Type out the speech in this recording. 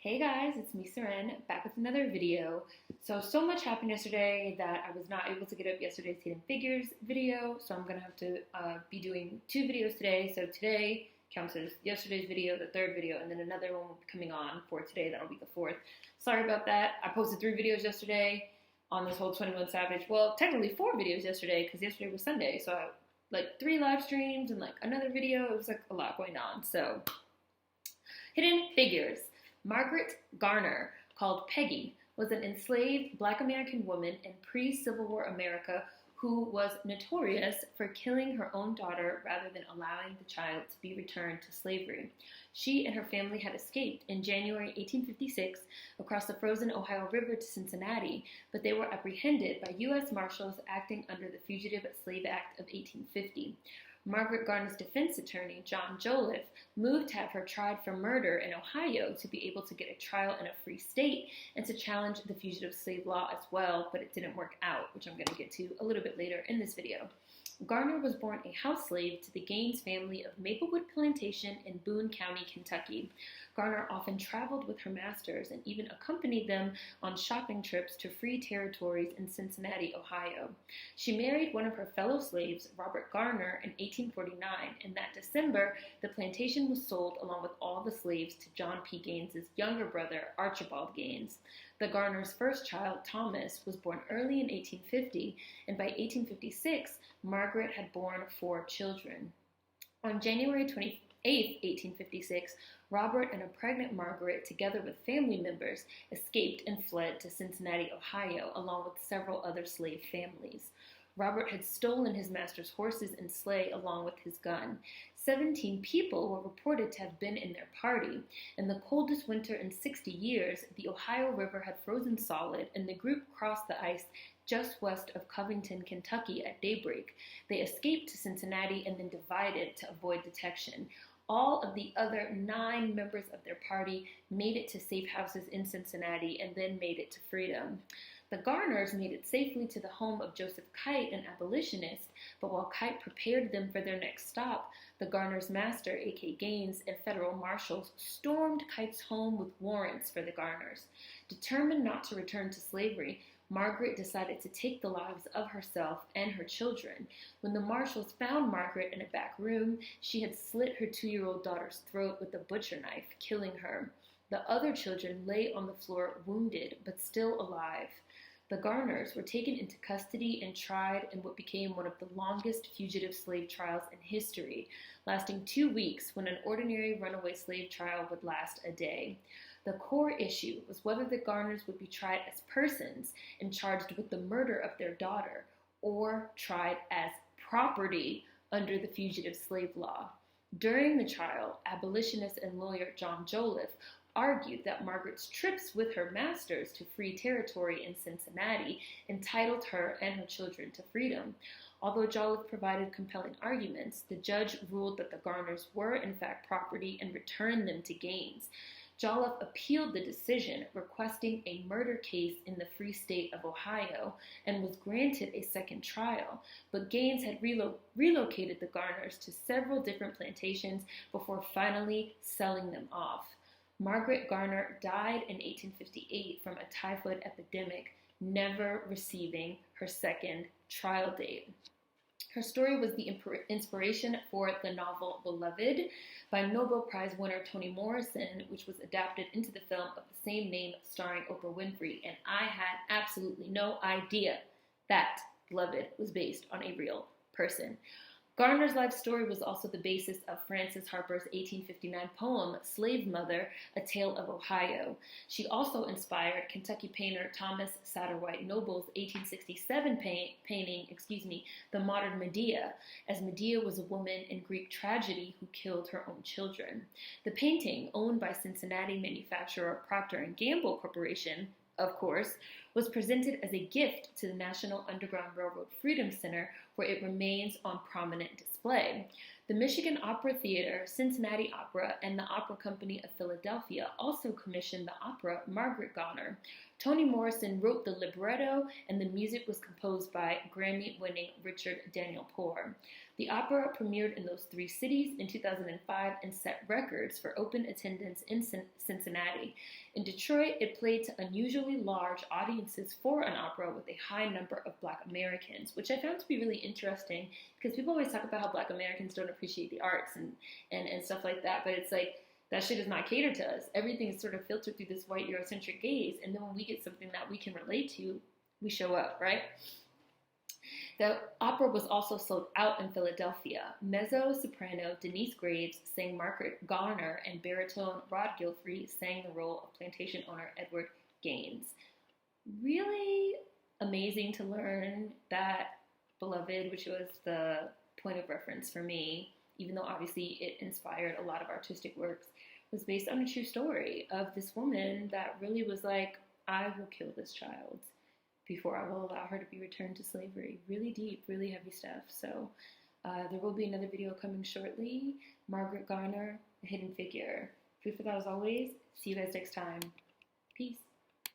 Hey guys, it's me, Seren, back with another video. So much happened yesterday that I was not able to get up yesterday's Hidden Figures video, so I'm going to have to be doing two videos today. So today counts as yesterday's video, the third video, and then another one will be coming on for today. That'll be the fourth. Sorry about that. I posted 3 videos yesterday on this whole 21 Savage. Well, technically 4 videos yesterday because yesterday was Sunday. So I, 3 live streams and another video. It was a lot going on. So Hidden Figures. Margaret Garner, called Peggy, was an enslaved Black American woman in pre-Civil War America who was notorious for killing her own daughter rather than allowing the child to be returned to slavery. She and her family had escaped in January 1856 across the frozen Ohio River to Cincinnati, but they were apprehended by U.S. Marshals acting under the Fugitive Slave Act of 1850. Margaret Garner's defense attorney, John Joliffe, moved to have her tried for murder in Ohio to be able to get a trial in a free state and to challenge the fugitive slave law as well, but it didn't work out, which I'm going to get to a little bit later in this video. Garner was born a house slave to the Gaines family of Maplewood plantation in Boone County, Kentucky. Garner often traveled with her masters and even accompanied them on shopping trips to free territories in Cincinnati, Ohio. She married one of her fellow slaves, Robert Garner, in 1849, and that December, the plantation was sold along with all the slaves to John P. Gaines's younger brother, Archibald Gaines. The Garner's first child, Thomas, was born early in 1850, and by 1856, Margaret had borne 4 children. On January 28, 1856, Robert and a pregnant Margaret, together with family members, escaped and fled to Cincinnati, Ohio, along with several other slave families. Robert had stolen his master's horses and sleigh along with his gun. 17 people were reported to have been in their party. In the coldest winter in 60 years, the Ohio River had frozen solid, and the group crossed the ice just west of Covington, Kentucky at daybreak. They escaped to Cincinnati and then divided to avoid detection. All of the other 9 members of their party made it to safe houses in Cincinnati and then made it to freedom. The Garners made it safely to the home of Joseph Kite, an abolitionist, but while Kite prepared them for their next stop, the Garners' master, A.K. Gaines, and federal marshals stormed Kite's home with warrants for the Garners. Determined not to return to slavery, Margaret decided to take the lives of herself and her children. When the marshals found Margaret in a back room, she had slit her 2-year-old daughter's throat with a butcher knife, killing her. The other children lay on the floor wounded, but still alive. The Garners were taken into custody and tried in what became one of the longest fugitive slave trials in history, lasting 2 weeks when an ordinary runaway slave trial would last a day. The core issue was whether the Garners would be tried as persons and charged with the murder of their daughter, or tried as property under the fugitive slave law. During the trial, abolitionist and lawyer John Joliffe argued that Margaret's trips with her masters to free territory in Cincinnati entitled her and her children to freedom. Although Joliffe provided compelling arguments, the judge ruled that the Garners were in fact property and returned them to Gaines. Joliffe appealed the decision, requesting a murder case in the Free State of Ohio, and was granted a second trial, but Gaines had relocated the Garners to several different plantations before finally selling them off. Margaret Garner died in 1858 from a typhoid epidemic, never receiving her second trial date. Her story was the inspiration for the novel Beloved by Nobel Prize winner Toni Morrison, which was adapted into the film of the same name starring Oprah Winfrey, and I had absolutely no idea that Beloved was based on a real person. Garner's life story was also the basis of Frances Harper's 1859 poem, Slave Mother, A Tale of Ohio. She also inspired Kentucky painter Thomas Satterwhite Noble's 1867 painting, The Modern Medea, as Medea was a woman in Greek tragedy who killed her own children. The painting, owned by Cincinnati manufacturer Procter & Gamble Corporation, of course, was presented as a gift to the National Underground Railroad Freedom Center, where it remains on prominent display. The Michigan Opera Theater, Cincinnati Opera, and the Opera Company of Philadelphia also commissioned the opera Margaret Garner. Toni Morrison wrote the libretto, and the music was composed by Grammy-winning Richard Daniel Poor. The opera premiered in those three cities in 2005 and set records for open attendance in Cincinnati. In Detroit, it played to unusually large audiences for an opera with a high number of Black Americans, which I found to be really interesting because people always talk about how Black Americans don't appreciate the arts and stuff like that, but it's like, that shit does not cater to us. Everything is sort of filtered through this white Eurocentric gaze, and then when we get something that we can relate to, we show up, right? The opera was also sold out in Philadelphia. Mezzo-soprano Denise Graves sang Margaret Garner, and baritone Rod Gilfrey sang the role of plantation owner Edward Gaines. Really amazing to learn that Beloved, which was the point of reference for me, even though obviously it inspired a lot of artistic works, was based on a true story of this woman that really was like, I will kill this child before I will allow her to be returned to slavery. Really deep, really heavy stuff. So there will be another video coming shortly. Margaret Garner, a hidden figure. Food for thought as always. See you guys next time. Peace.